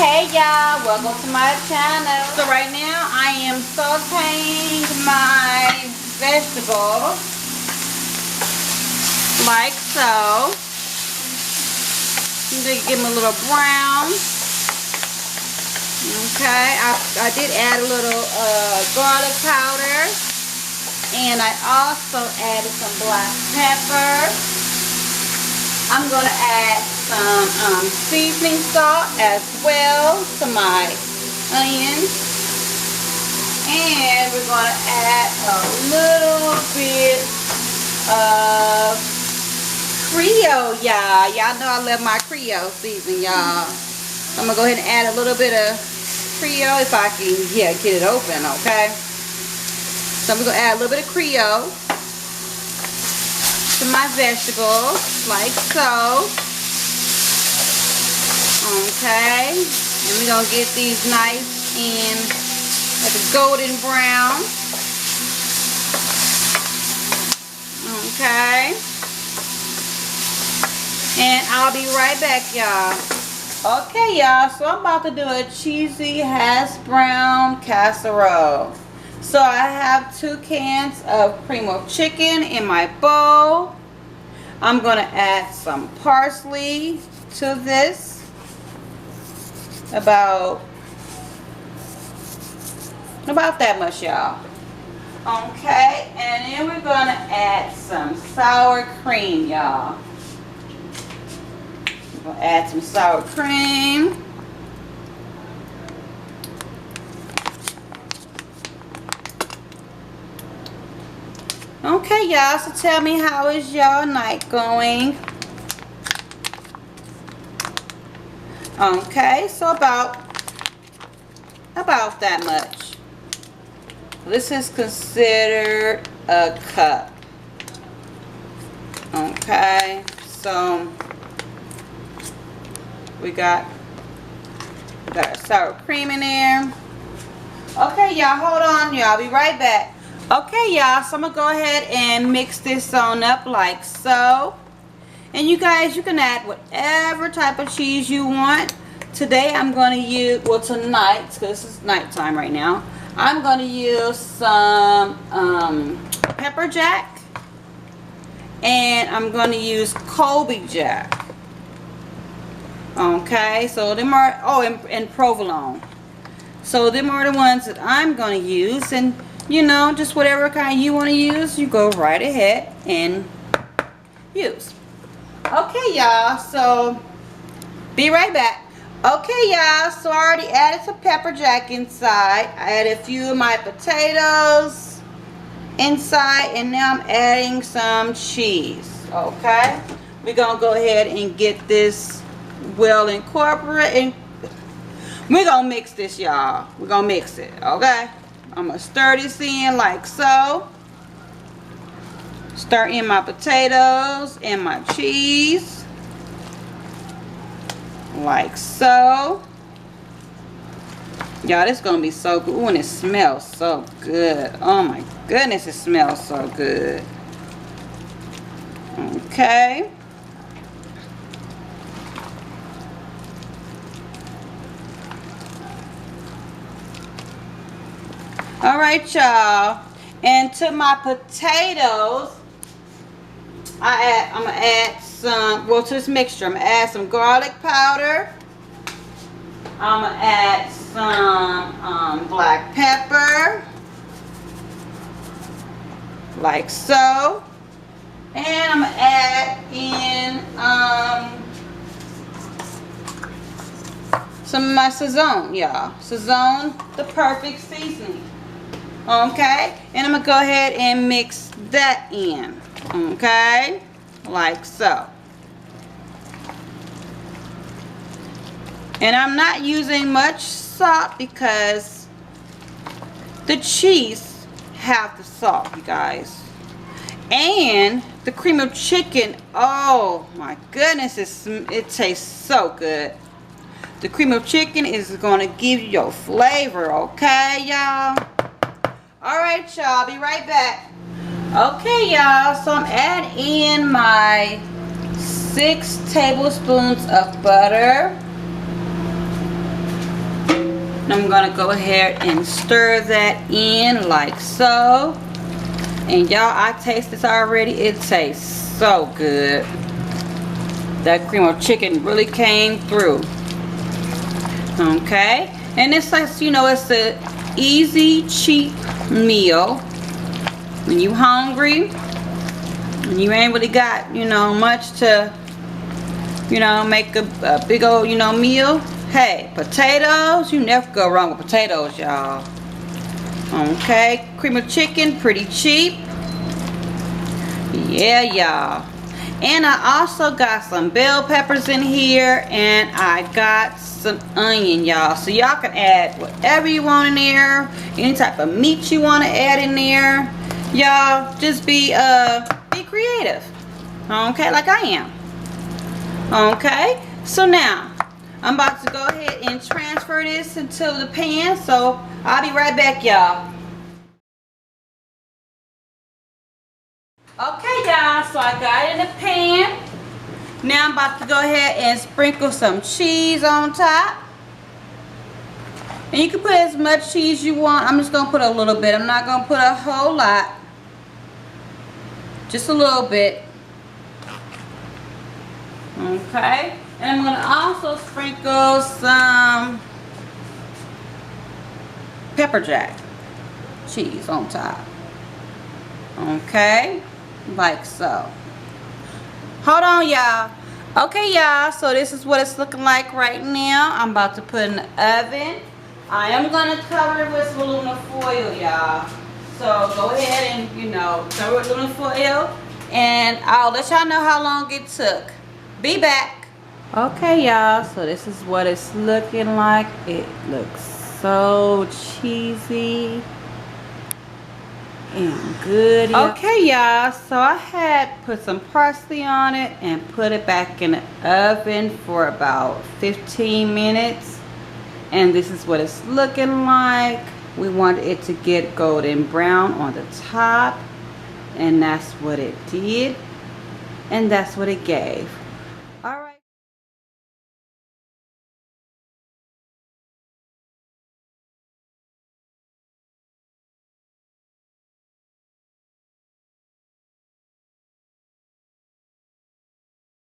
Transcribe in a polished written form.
Hey y'all, welcome to my channel. So right now I am sauteing my vegetables like so. I'm gonna give them a little brown. Okay, I did add a little garlic powder, and I also added some black pepper. I'm going to add some seasoning salt as well to my onions. And we're going to add a little bit of Creo, y'all. Y'all know I love my Creo seasoning, y'all. I'm going to go ahead and add a little bit of Creo if I can get it open, okay? So I'm going to add a little bit of Creo to my vegetables, like so. Okay, and we're gonna get these nice and like a golden brown. Okay, and I'll be right back, y'all. Okay, y'all, so I'm about to do a cheesy hash brown casserole. So I have 2 cans of cream of chicken in my bowl. I'm going to add some parsley to this. About that much, y'all. Okay, and then we're going to add some sour cream, y'all. I'm going to add some sour cream. Okay, y'all, so tell me, how is y'all night going? Okay, so about that much. This is considered a cup. Okay, so we got our sour cream in there. Okay, y'all, hold on, y'all, be right back. Okay, y'all, so I'm going to go ahead and mix this on up like so. And you guys, you can add whatever type of cheese you want. Today I'm going to use, well, tonight, because this is nighttime right now, I'm going to use some pepper jack. And I'm going to use Colby jack. Okay, so them are, oh, and Provolone. So them are the ones that I'm going to use. And you know, just whatever kind you want to use, you go right ahead and use. Okay, y'all, so be right back. Okay, y'all, so I already added some pepper jack inside. I added a few of my potatoes inside, and now I'm adding some cheese. Okay, we're gonna go ahead and get this well incorporated. We're gonna mix this, y'all. We're gonna mix it. Okay, I'm going to stir this in like so. Stir in my potatoes and my cheese. Like so. Y'all, this is going to be so good. Ooh, and it smells so good. Oh my goodness, it smells so good. Okay. Alright, y'all, and to my potatoes, I'm going to add some, well, to this mixture, I'm going to add some garlic powder. I'm going to add some black pepper, like so. And I'm going to add in some of my Sazon, y'all. Sazon, the perfect seasoning. Okay, and I'm gonna go ahead and mix that in. Okay, like so. And I'm not using much salt because the cheese have the salt, you guys. And the cream of chicken, oh my goodness, it tastes so good. The cream of chicken is going to give you your flavor, okay, y'all? Alright, y'all, be right back. Okay, y'all, so I'm adding in my 6 tablespoons of butter. And I'm gonna go ahead and stir that in like so. And y'all, I taste this already. It tastes so good. That cream of chicken really came through. Okay, and it's like, you know, it's a easy, cheap meal when you hungry and you ain't really got, you know, much to, you know, make a big old, you know, meal. Hey, potatoes, you never go wrong with potatoes, y'all. Okay, cream of chicken, pretty cheap. Yeah, y'all. And I also got some bell peppers in here, and I got some onion, y'all. So y'all can add whatever you want in there, any type of meat you want to add in there. Y'all just be creative. Okay, like I am. Okay, so now I'm about to go ahead and transfer this into the pan. So I'll be right back, y'all. Okay, y'all, so I got it in the pan. Now I'm about to go ahead and sprinkle some cheese on top. And you can put as much cheese you want. I'm just going to put a little bit. I'm not going to put a whole lot. Just a little bit. Okay. And I'm going to also sprinkle some pepper jack cheese on top. Okay. Like so. Hold on, y'all. Okay, y'all, so this is what it's looking like right now. I'm about to put in the oven. I am going to cover it with some aluminum foil, y'all. So go ahead and, you know, cover it with aluminum foil. And I'll let y'all know how long it took. Be back. Okay, y'all, so this is what it's looking like. It looks so cheesy and good. Okay, y'all, so I had put some parsley on it and put it back in the oven for about 15 minutes, and this is what it's looking like. We want it to get golden brown on the top, and that's what it did, and that's what it gave.